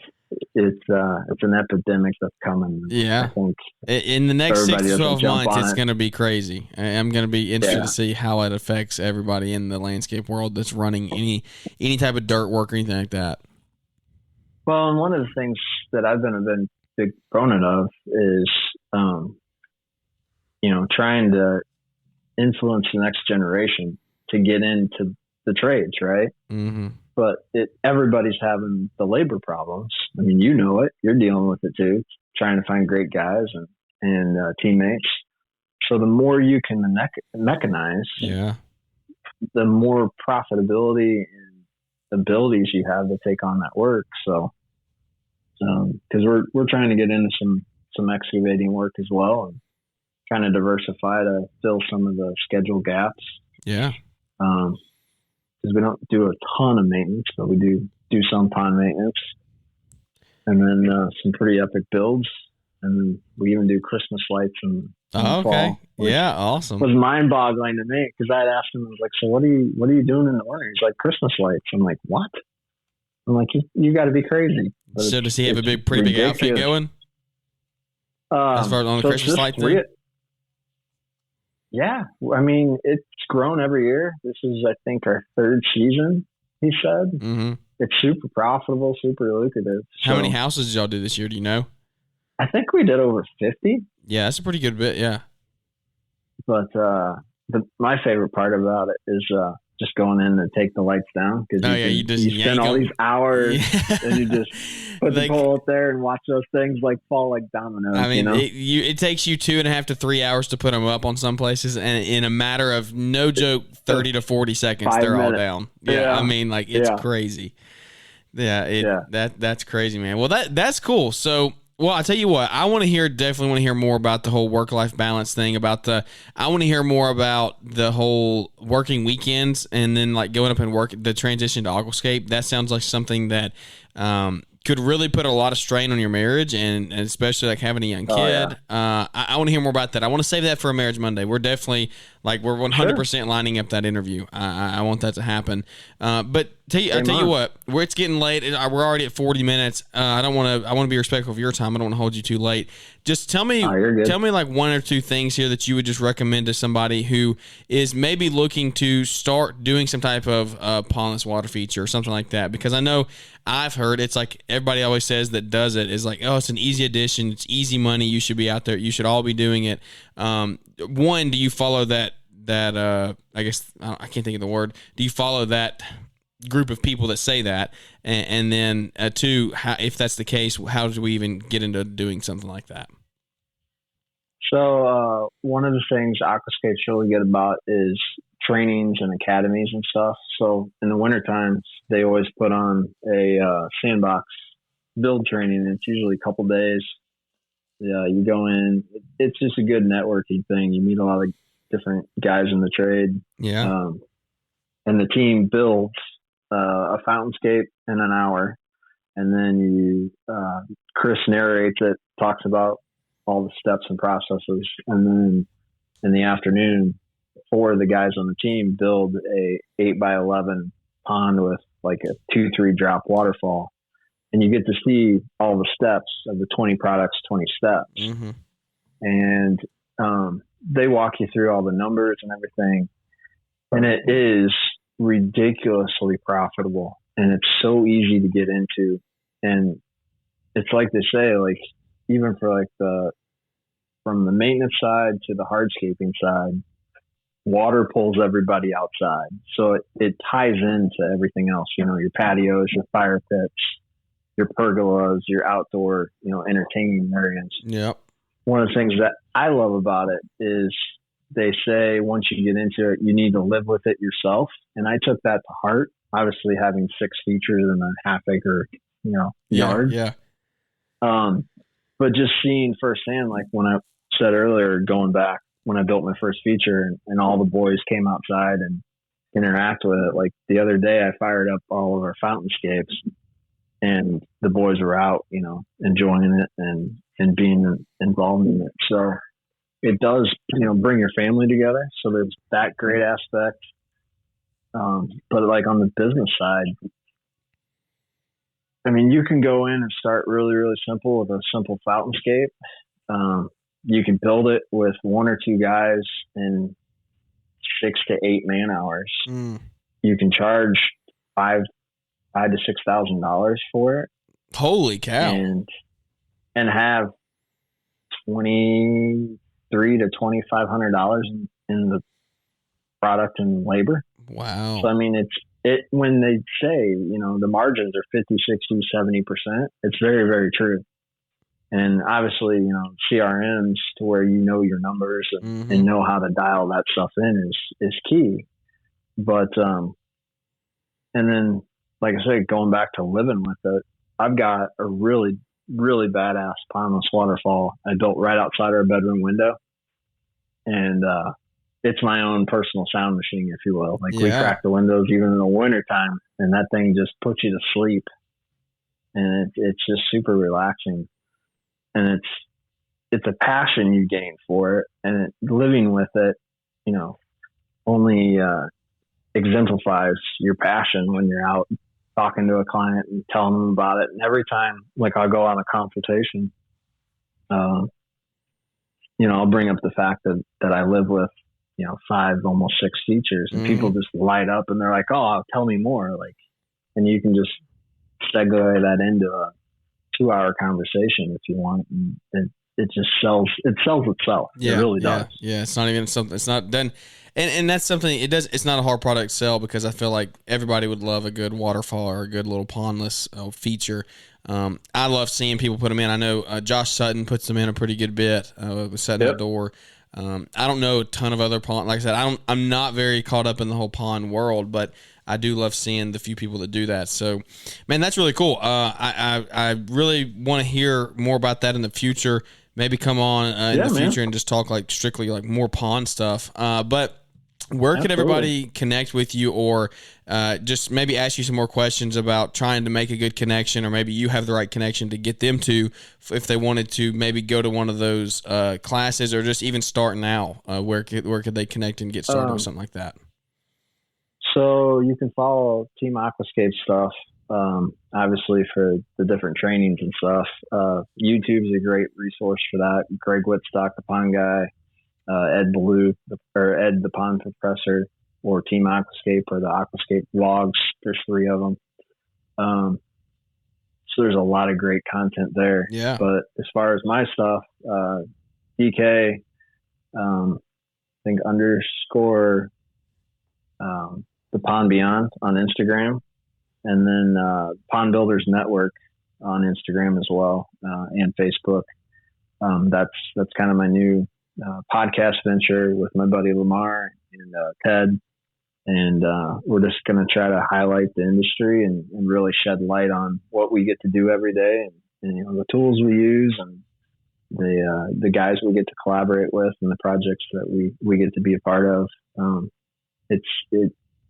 Speaker 4: an epidemic that's coming.
Speaker 3: Yeah.
Speaker 4: I think
Speaker 3: in the next 6 to 12 months, it's going to be crazy. I'm going to be interested to see how it affects everybody in the landscape world that's running any type of dirt work or anything like that.
Speaker 4: Well, and one of the things that I've been a big proponent of is, trying to influence the next generation to get into the trades, right? Mm-hmm. But everybody's having the labor problems. I mean, it. You're dealing with it too, trying to find great guys and teammates. So the more you can mechanize, the more profitability and abilities you have to take on that work. So, because we're trying to get into some excavating work as well and kind of diversify to fill some of the schedule gaps.
Speaker 3: Yeah.
Speaker 4: Because we don't do a ton of maintenance, but we do some pond maintenance, and then some pretty epic builds, and then we even do Christmas lights in the fall.
Speaker 3: Yeah, awesome.
Speaker 4: It was mind-boggling to me because I'd asked him, I was like, "So what are you doing in the winter?" He's like, "Christmas lights." I'm like, "What?" I'm like, "You got to be crazy." But
Speaker 3: so does he have a pretty big outfit going? As far as on the Christmas light thing?
Speaker 4: Yeah, I mean, it's grown every year. This is, I think, our 3rd season, he said. Mm-hmm. It's super profitable, super lucrative.
Speaker 3: How many houses did y'all do this year? Do you know?
Speaker 4: I think we did over 50.
Speaker 3: Yeah, that's a pretty good bit, yeah.
Speaker 4: But my favorite part about it is just going in to take the lights down. Cause you spend all these hours and you just put the pole up there and watch those things fall like dominoes.
Speaker 3: I mean, it takes you 2.5 to 3 hours to put them up on some places, and in a matter of no joke, 30 to 40 seconds, they're all down. Yeah, I mean, it's crazy. Yeah, that's crazy, man. Well, that's cool. So. Well, I'll tell you what, definitely want to hear more about the whole work-life balance thing, I want to hear more about the whole working weekends and then going up and work, the transition to aquascape. That sounds like something that could really put a lot of strain on your marriage and especially having a young kid. I want to hear more about that. I want to save that for a Marriage Monday. We're definitely we're 100% lining up that interview. I want that to happen. But I tell you what, it's getting late. We're already at 40 minutes. I want to be respectful of your time. I don't want to hold you too late. Just tell me one or two things here that you would just recommend to somebody who is maybe looking to start doing some type of pondless water feature or something like that. Because I know I've heard it's everybody always says that does it is it's an easy addition. It's easy money. You should be out there. You should all be doing it. One, do you follow that I guess I can't think of the word. Do you follow that group of people that say that? And then two, if that's the case, how do we even get into doing something like that?
Speaker 4: So one of the things Aquascape's really good about is trainings and academies and stuff. So in the winter times, they always put on a sandbox build training. And it's usually a couple days. Yeah, you go in. It's just a good networking thing. You meet a lot of different guys in the trade.
Speaker 3: Yeah.
Speaker 4: And the team builds a fountainscape in an hour. And then Chris narrates it, talks about all the steps and processes. And then in the afternoon, 4 of the guys on the team build a 8x11 pond with a 2-3 drop waterfall. And you get to see all the steps of the 20 products, 20 steps. Mm-hmm. And they walk you through all the numbers and everything. And it is ridiculously profitable. And it's so easy to get into. And it's like they say, even for the from the maintenance side to the hardscaping side, water pulls everybody outside. So it ties into everything else, your patios, your fire pits, your pergolas, your outdoor, entertaining areas.
Speaker 3: Yep.
Speaker 4: One of the things that I love about it is they say once you get into it, you need to live with it yourself. And I took that to heart, obviously having 6 features in a half-acre, yard.
Speaker 3: Yeah.
Speaker 4: But just seeing firsthand, like when I said earlier, going back when I built my first feature and all the boys came outside and interact with it. Like the other day, I fired up all of our fountainscapes, and the boys were out, enjoying it and being involved in it. So it does, bring your family together. So there's that great aspect. But like on the business side, I mean, you can go in and start really, really simple with a simple fountainscape. You can build it with 1 or 2 guys in 6 to 8 man hours. You can charge $5,000 to $6,000 for it.
Speaker 3: Holy cow!
Speaker 4: And have $2,300 to $2,500 in the product and labor.
Speaker 3: Wow.
Speaker 4: So I mean, it when they say the margins are 50, 60, 70%, it's very, very true. And obviously, CRMs to where your numbers and know how to dial that stuff in is key. But and then, like I said, going back to living with it, I've got a really, really badass pondless waterfall I built right outside our bedroom window, and it's my own personal sound machine, if you will. Like we crack the windows even in the wintertime, and that thing just puts you to sleep, and it's just super relaxing. And it's a passion you gain for it, and living with it, only exemplifies your passion when you're out talking to a client and telling them about it. And every time, like I'll go on a consultation, I'll bring up the fact that I live with, 5, almost 6 features, and people just light up and they're like, "Oh, tell me more." Like, and you can just segue that into a 2-hour conversation if you want. And it just sells itself.
Speaker 3: Yeah,
Speaker 4: it really does.
Speaker 3: Yeah. It's not even something, it's not done. And that's something it's not a hard product to sell, because I feel like everybody would love a good waterfall or a good little pondless feature. I love seeing people put them in. I know Josh Sutton puts them in a pretty good bit with Sutton Outdoor. I don't know a ton of other pond. Like I said, I'm not very caught up in the whole pond world, but I do love seeing the few people that do that. So, man, that's really cool. I really want to hear more about that in the future. Maybe come on in the future and just talk like strictly like more pond stuff. But where could everybody connect with you, or just maybe ask you some more questions about trying to make a good connection, or maybe you have the right connection to get them to, if they wanted to maybe go to one of those classes, or just even start now, where could they connect and get started with something like that?
Speaker 4: So you can follow Team Aquascape stuff, obviously for the different trainings and stuff. YouTube's a great resource for that. Greg Whitstock, the pond guy, Ed Ballou, Ed the pond professor, or Team Aquascape, or the Aquascape vlogs. There's 3 of them. So there's a lot of great content there.
Speaker 3: Yeah.
Speaker 4: But as far as my stuff, DK, I think _ the Pond Beyond on Instagram, and then Pond Builders Network on Instagram as well, and Facebook. That's kind of my new podcast venture with my buddy Lamar and Ted, and we're just going to try to highlight the industry and really shed light on what we get to do every day, and the tools we use, and the guys we get to collaborate with, and the projects that we get to be a part of. It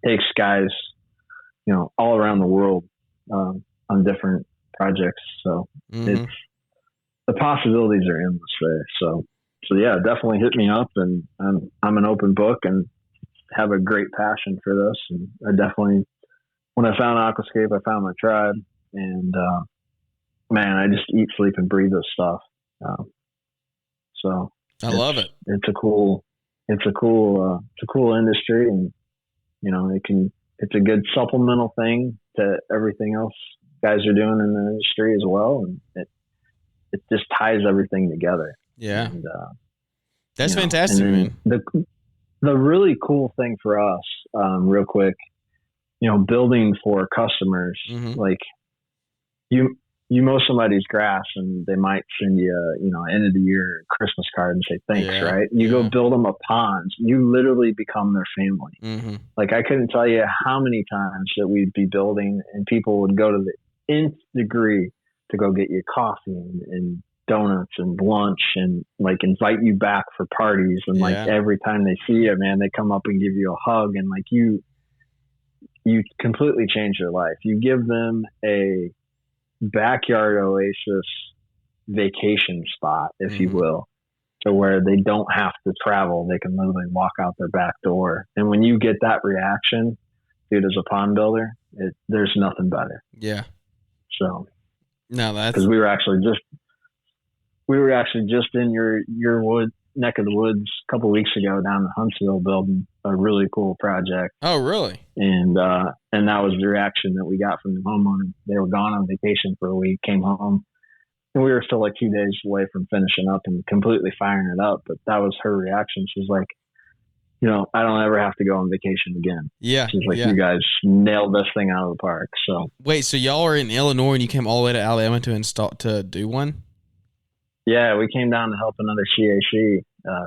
Speaker 4: takes guys, all around the world on different projects. So the possibilities are endless there. So yeah, definitely hit me up, and I'm an open book and have a great passion for this. And I definitely, when I found Aquascape, I found my tribe, and man, I just eat, sleep, and breathe this stuff. So
Speaker 3: I love it.
Speaker 4: It's a cool industry, and it's a good supplemental thing to everything else guys are doing in the industry as well, and it just ties everything together.
Speaker 3: Yeah.
Speaker 4: And,
Speaker 3: that's fantastic, man.
Speaker 4: The really cool thing for us, real quick, building for customers, like you mow somebody's grass and they might send you a, end of the year Christmas card and say thanks, right? You go build them a pond, you literally become their family. Like I couldn't tell you how many times that we'd be building and people would go to the nth degree to go get you coffee and donuts and lunch and like invite you back for parties. And like every time they see you, man, they come up and give you a hug and like you completely change their life. You give them a backyard oasis vacation spot, if you will, to where they don't have to travel. They can literally walk out their back door. And when you get that reaction, dude, as a pond builder, there's nothing better.
Speaker 3: Yeah.
Speaker 4: So
Speaker 3: no, that's
Speaker 4: because we were actually just in your wood neck of the woods a couple of weeks ago down in Huntsville building a really cool project.
Speaker 3: Oh, really?
Speaker 4: And that was the reaction that we got from the homeowner. They were gone on vacation for a week, came home, and we were still like 2 days away from finishing up and completely firing it up. But that was her reaction. She's like, I don't ever have to go on vacation again.
Speaker 3: Yeah.
Speaker 4: She's like, you guys nailed this thing out of the park. So
Speaker 3: wait, so y'all are in Illinois and you came all the way to Alabama to do one?
Speaker 4: Yeah, we came down to help another CAC,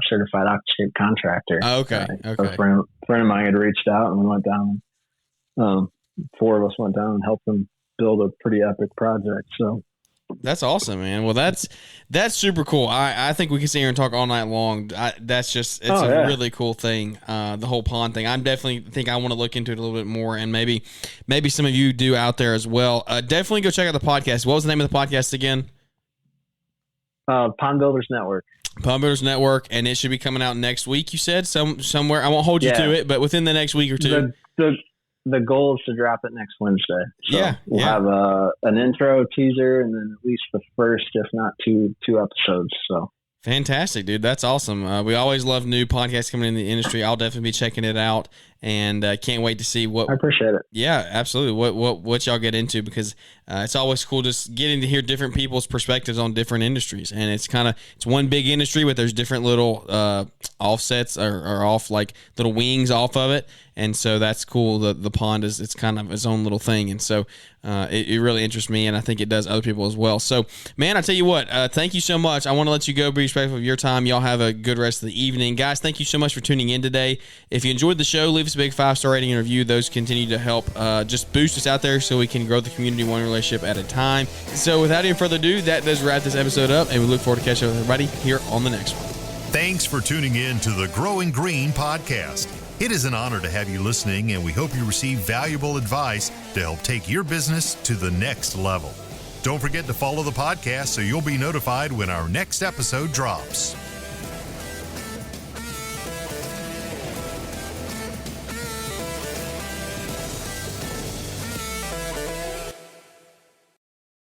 Speaker 4: certified aquascape contractor.
Speaker 3: Oh, okay.
Speaker 4: A friend of mine had reached out and we went down. 4 of us went down and helped them build a pretty epic project. So
Speaker 3: that's awesome, man. Well, that's super cool. I think we can sit here and talk all night long. It's a really cool thing. The whole pond thing. I definitely think I want to look into it a little bit more, and maybe some of you do out there as well. Definitely go check out the podcast. What was the name of the podcast again?
Speaker 4: Pond Builders Network.
Speaker 3: Pond Builders Network, and it should be coming out next week. You said somewhere. I won't hold you to it, but within the next week or two.
Speaker 4: The goal is to drop it next Wednesday. So we'll have an intro, teaser, and then at least the first, if not two episodes. So
Speaker 3: fantastic, dude. That's awesome. We always love new podcasts coming in the industry. I'll definitely be checking it out, and can't wait to see what.
Speaker 4: I appreciate it.
Speaker 3: Yeah, absolutely. What y'all get into, because it's always cool just getting to hear different people's perspectives on different industries, and it's one big industry, but there's different little offsets or off like little wings off of it. And so that's cool. The pond it's kind of its own little thing. And so it really interests me, and I think it does other people as well. So, man, I tell you what, thank you so much. I want to let you go, be respectful of your time. Y'all have a good rest of the evening. Guys, thank you so much for tuning in today. If you enjoyed the show, leave us a big 5-star rating and review. Those continue to help just boost us out there so we can grow the community one relationship at a time. So without any further ado, that does wrap this episode up, and we look forward to catching up with everybody here on the next one.
Speaker 2: Thanks for tuning in to the Growing Green podcast. It is an honor to have you listening, and we hope you receive valuable advice to help take your business to the next level. Don't forget to follow the podcast so you'll be notified when our next episode drops.